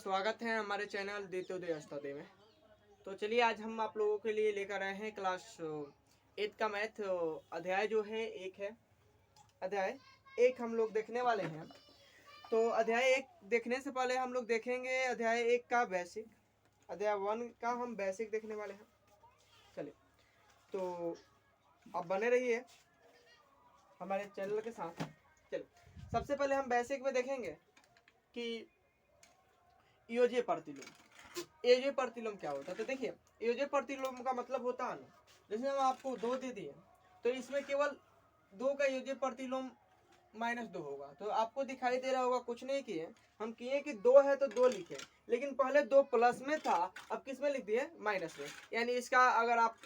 स्वागत है हमारे चैनल द्वितीयोदय अस्तादे में। तो चलिए आज हम आप लोगों के लिए लेकर आए हैं क्लास 8 का मैथ अध्याय जो है एक है। अध्याय एक हम लोग देखने वाले हैं। तो अध्याय एक देखने से पहले हम लोग देखेंगे अध्याय एक का बेसिक। अध्याय 1 का हम बेसिक देखने वाले हैं। चलिए तो आप बने रहिए हमारे चैनल के साथ। चलिए सबसे पहले हम बेसिक में देखेंगे कि योज्य प्रतिलोम। योज्य प्रतिलोम क्या होता है? तो देखिए योज्य प्रतिलोम का मतलब होता है ना, जैसे हम आपको 2 दे दिए तो इसमें केवल 2 का योज्य प्रतिलोम -2 होगा। तो आपको दिखाई दे रहा होगा कुछ नहीं किए, हम किए कि 2 है तो 2 लिखे, लेकिन पहले 2 प्लस में था, अब किस में लिख दिए? माइनस में। यानी इसका अगर आप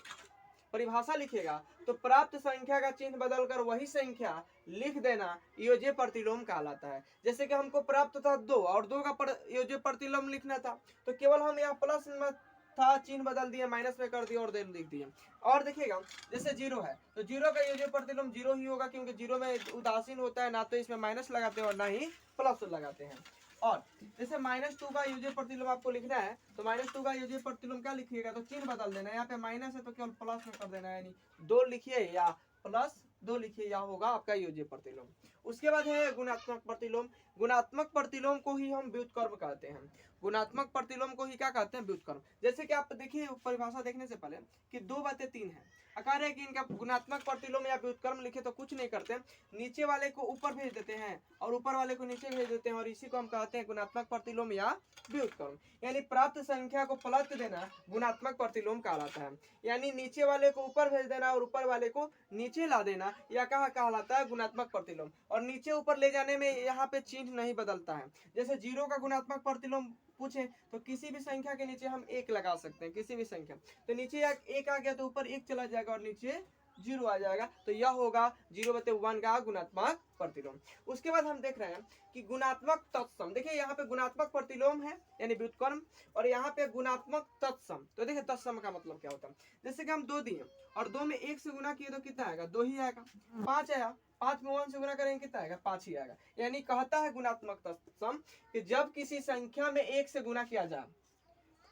परिभाषा लिखेगा तो प्राप्त संख्या का चिन्ह बदलकर वही संख्या लिख देना योज्य प्रतिलोम कहलाता है। जैसे कि हमको प्राप्त था 2 और 2 का योज्य प्रतिलोम लिखना था, तो केवल हम यहाँ प्लस में था चिन्ह बदल दिए, माइनस में कर दिए और देन लिख दिए। और देखिएगा जैसे 0 है तो 0 का योज्य प्रतिलोम 0 ही होगा, क्योंकि 0 में उदासीन होता है, ना तो इसमें माइनस लगाते हैं और ना ही प्लस लगाते हैं। और जैसे -2 का योज्य प्रतिलोम आपको लिखना है तो -2 का योज्य प्रतिलोम क्या लिखिएगा? तो चिन्ह बदल देना है। यहाँ पे माइनस है तो केवल प्लस में कर देना है, यानी 2 लिखिए या +2 लिखिए, या होगा आपका योज्य प्रतिलोम। उसके बाद है गुणात्मक प्रतिलोम। गुणात्मक प्रतिलोम को ही हम व्युत्क्रम कहते हैं। गुणात्मक प्रतिलोम को ही क्या कहते हैं? व्युत्क्रम। जैसे कि आप देखिए परिभाषा देखने से पहले कि 2/3 है, आकार है कि इनका गुणात्मक प्रतिलोम या व्युत्क्रम लिखे तो कुछ नहीं करते, नीचे वाले को ऊपर भेज देते हैं और ऊपर वाले को नीचे भेज देते हैं, और इसी को हम कहते हैं गुणात्मक प्रतिलोम या व्युत्क्रम। यानी प्राप्त संख्या को पलट देना गुणात्मक प्रतिलोम कहलाता है। यानी नीचे वाले को ऊपर भेज देना और ऊपर वाले को नीचे ला देना, यह कहा कहलाता है गुणात्मक प्रतिलोम। और नीचे ऊपर ले जाने में यहाँ पे चिन्ह नहीं बदलता है। जैसे 0 का गुणात्मक प्रतिलोम पूछे तो किसी भी संख्या के नीचे हम 1 लगा सकते हैं, किसी भी संख्या। तो नीचे 1 आ गया तो ऊपर 1 चला जाएगा और नीचे 0 आ जाएगा, तो यह होगा 0/1 का गुणात्मक प्रतिलोम। उसके बाद हम देख रहे हैं कि गुणात्मक तत्सम। देखिए यहाँ पे गुणात्मक प्रतिलोम है यानी व्युत्क्रम, और यहाँ पे गुणात्मक तत्सम। तो देखिए तत्सम का मतलब क्या होता है? जैसे कि हम 2 दिए और 2 में 1 से गुना किए तो कितना आएगा? 2 ही आएगा। 5 आया, 5 में 1 से गुना करेंगे कितना आएगा? 5 ही आएगा। यानी कहता है गुणात्मक तत्सम कि जब किसी संख्या में 1 से गुना किया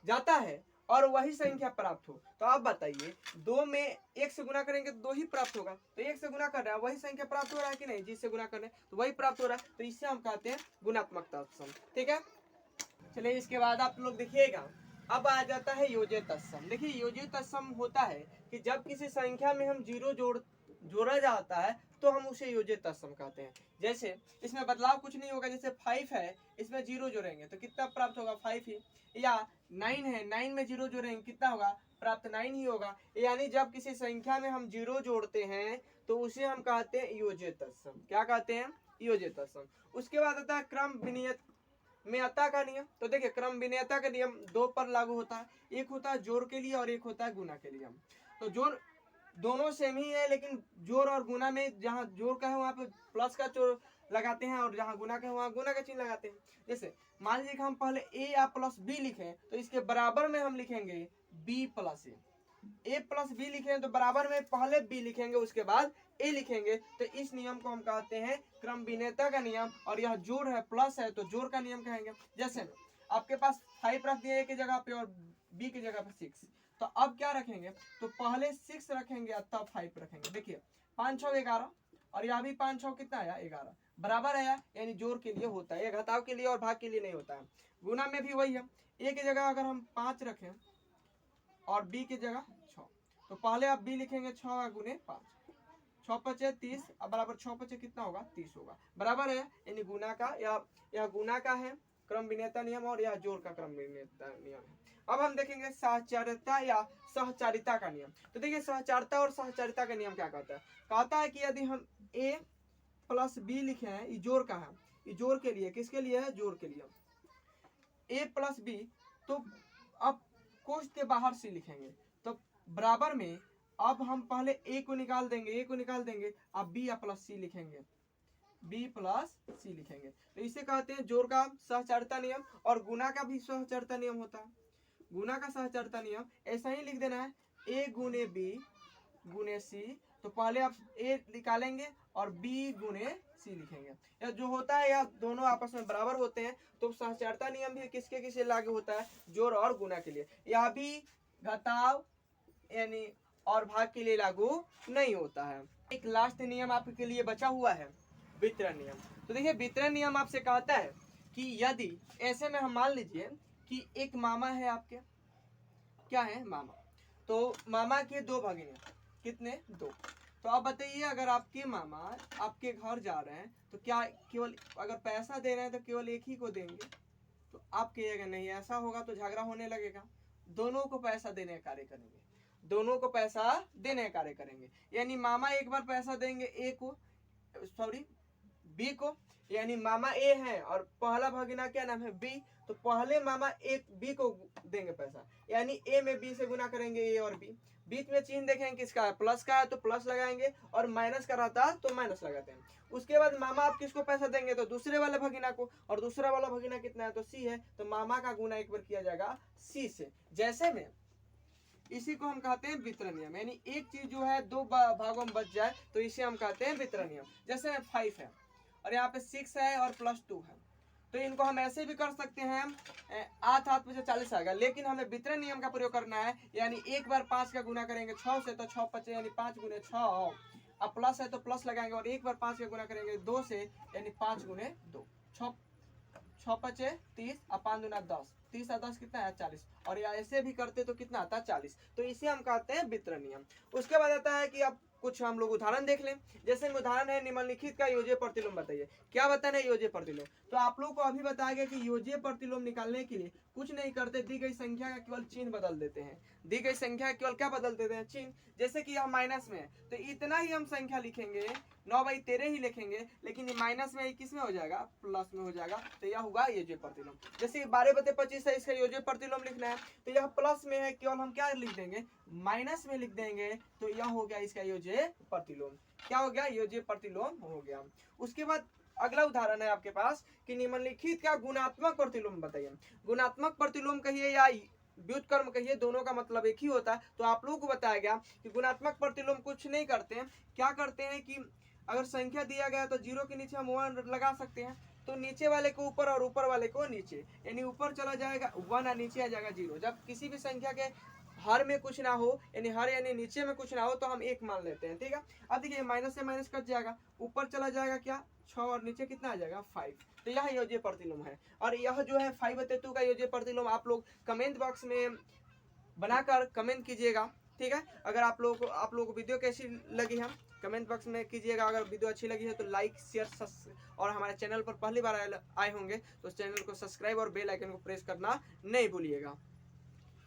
जाता है और वही संख्या प्राप्त हो, तो आप बताइए 2 में 1 से गुना करेंगे तो 2 ही प्राप्त होगा। तो 1 से गुना कर रहा है, वही संख्या प्राप्त हो रहा है कि नहीं? जिससे गुना कर रहे हैं तो वही प्राप्त हो रहा है, तो इससे हम कहते हैं गुणात्मक तत्सम। ठीक है, चलिए इसके बाद आप लोग देखिएगा, अब आ जाता है योज्य तत्सम। देखिए योज्य तत्सम होता है कि जब किसी संख्या में हम 0 जोड़ा जाता है तो हम उसे योज्य तत्सम कहते हैं। जैसे इसमें बदलाव कुछ नहीं होगा, जैसे 5 है, इसमें 0 जोड़ेंगे तो कितना प्राप्त होगा? 5 ही। या 9 है, 9 में 0 जोड़ेंगे कितना होगा? प्राप्त 9 ही होगा। यानी जब किसी संख्या में हम 0 जोड़ते हैं तो उसे हम कहते हैं योज्य तत्सम। क्या कहते हैं? योज्य तत्सम। उसके बाद आता है क्रम विनियता का नियम। तो देखिए क्रम विनियता का नियम 2 पर लागू होता है, एक होता है जोड़ के लिए और एक होता है गुना के लिए। तो जोड़ दोनों सेम ही है, लेकिन जोड़ और गुना में जहाँ जोड़ का है वहाँ पे प्लस का जोड़ लगाते हैं और जहाँ गुना का है वहाँ गुना का चिन्ह लगाते हैं। जैसे मान लीजिए कि हम पहले a या प्लस b लिखें तो इसके बराबर में हम लिखेंगे b plus a plus b लिखें तो बराबर में पहले b लिखेंगे उसके बाद a लिखेंगे। तो इस नियम को हम कहते हैं क्रम विनियता का नियम, और यह जोड़ है, प्लस है तो जोड़ का नियम कहेंगे। जैसे आपके पास 5 रख दिए a की जगह पे और b की जगह पे 6, तो अब क्या रखेंगे? तो पहले 6 रखेंगे और तब 5 रखेंगे। देखिए 5 6 11 और यहाँ भी 5 6 कितना आया? 11 बराबर आया, यानी जोड़ के लिए होता है, ये घटाव के लिए और भाग के लिए नहीं होता है। गुना में भी वही है, a की जगह अगर हम 5 रखें और b की जगह 6, तो पहले आप b लिखेंगे 6 गुने 5, 6 5 30, अब बराबर 6 5 कितना होगा? 30 होगा, बराबर है। यानी गुना का यह गुना का है क्रम विनियता नियम और यह जोड़ का क्रम विनियता नियम है। अब हम देखेंगे सहचारिता या सहचारिता का नियम। तो देखिए सहचारिता और सहचारिता का नियम क्या कहता है? कहता है कि यदि हम a प्लस b लिखे हैं, ये जोड़ का है, ये जोड़ के लिए, किसके लिए है? जोड़ के लिए। a प्लस b, तो अब कोष्ठ के बाहर से लिखेंगे तो बराबर में अब हम पहले a को निकाल देंगे, अब b या प्लस c लिखेंगे, b प्लस c लिखेंगे। तो इसे कहते हैं जोड़ का सहचारिता नियम, और गुना का भी सहचारिता नियम होता है। गुना का सहचारिता नियम ऐसा ही लिख देना है, a गुने b गुने c तो पहले आप ए निकालेंगे और बी गुने सी लिखेंगे। या जो होता है या दोनों आपस में बराबर होते हैं तो सहचरता नियम भी किसके किसके लागू होता है, जोड़ और गुना के लिए। यह भी घटाव यानी और भाग के लिए लागू नहीं होता है। एक लास्ट नियम आपके लिए बचा हुआ है, वितरण नियम। तो देखिए वितरण नियम आपसे कहता है कि यदि ऐसे में हम मान लीजिए कि एक मामा है आपके, क्या है मामा, तो मामा के दो भगिने, कितने, दो। तो आप बताइए अगर आपके मामा आपके घर जा रहे हैं तो क्या केवल अगर पैसा दे रहे हैं तो केवल एक ही को देंगे? तो आप कहिएगा नहीं, ऐसा होगा तो झगड़ा होने लगेगा। दोनों को पैसा देने का कार्य करेंगे, दोनों को पैसा देने का कार्य करेंगे। यानी मामा एक बार पैसा देंगे ए को, सॉरी बी को, यानी मामा ए है और पहला भगिना क्या नाम है बी, तो पहले मामा एक बी को देंगे पैसा, यानी ए में बी से गुना करेंगे ए और बी। बीच में चिन्ह देखेंगे किसका है, प्लस का है तो प्लस लगाएंगे और माइनस का रहता तो माइनस लगाते हैं। उसके बाद मामा आप किसको पैसा देंगे, तो दूसरे वाले भगिना को, और दूसरा वाला भगिना कितना है तो सी है, तो मामा का गुना एक बार किया जाएगा सी से। जैसे में इसी को हम कहते हैं वितरण नियम, यानी एक चीज जो है दो भागों में बच जाए तो इसे हम कहते हैं वितरण नियम। जैसे 5 है और यहाँ पे 6 है और +2 है, तो इनको हम ऐसे भी कर सकते हैं, 8 में से 40 आएगा, लेकिन हमें वितरण नियम का प्रयोग करना है। यानी एक बार 5 का गुना करेंगे 6 से तो 6 5 यानी 5 गुने 6, अब प्लस है तो प्लस लगाएंगे और एक बार 5 का गुना करेंगे 2 से यानी 5 गुने 2, 6 5 30 और 5 दूना 10, 30 और 10 कितना है 40, और या ऐसे भी करते तो कितना आता है 40। तो इसे हम कहते हैं वितरण नियम। उसके बाद आता है कि अब कुछ हम लोग उदाहरण देख लें। जैसे उदाहरण है निम्नलिखित का योज्य प्रतिलोम बताइए। क्या बताना है योज्य प्रतिलोम, तो आप लोग को अभी बताया गया कि योज्य प्रतिलोम निकालने के लिए कुछ नहीं करते, दी गई संख्या का केवल चिन्ह बदल देते हैं। दी गई संख्या केवल क्या बदल देते हैं, चिन्ह। जैसे कि यह माइनस में है तो इतना ही हम संख्या लिखेंगे, 9/13 ही लिखेंगे, लेकिन ये माइनस में किस में हो जाएगा, प्लस में हो जाएगा, तो यह होगा योज्य प्रतिलोम। जैसे 12/25 है, इसका योज्य प्रतिलोम लिखना है तो यह प्लस में है, केवल हम क्या लिख देंगे, माइनस में लिख देंगे, तो यह हो गया इसका योज्य प्रतिलोम। क्या हो गया, योज्य प्रतिलोम हो गया। उसके बाद अगला उदाहरण है आपके पास कि निम्नलिखित का गुणात्मक प्रतिलोम बताइए। गुणात्मक प्रतिलोम कहिए या व्युत्क्रम कहिए, दोनों का मतलब एक ही होता है। तो आप लोगों को बताया गया कि गुणात्मक प्रतिलोम कुछ नहीं करते हैं, क्या करते हैं कि अगर संख्या दिया गया तो 0 के नीचे हम 1 लगा सकते हैं, तो नीचे वाले को ऊपर और ऊपर वाले को नीचे, यानी ऊपर चला जाएगा 1 और नीचे आ जाएगा 0। जब किसी भी संख्या के हर में कुछ ना हो, यानी हर यानी नीचे में कुछ ना हो, तो हम 1 मान लेते हैं, ठीक है। अब देखिए माइनस से माइनस कट जाएगा, ऊपर चला जाएगा क्या 6 और नीचे कितना आ जाएगा 5, तो यह योज्य प्रतिलोम है। और यह जो है 5/2 का योज्य प्रतिलोम आप लोग कमेंट बॉक्स में बनाकर कमेंट कीजिएगा, ठीक है। अगर आप लोगों को वीडियो कैसी लगी है कमेंट बॉक्स में कीजिएगा। अगर वीडियो अच्छी लगी है तो लाइक शेयर और हमारे चैनल पर पहली बार आए होंगे तो चैनल को सब्सक्राइब और बेल आइकन को प्रेस करना नहीं भूलिएगा।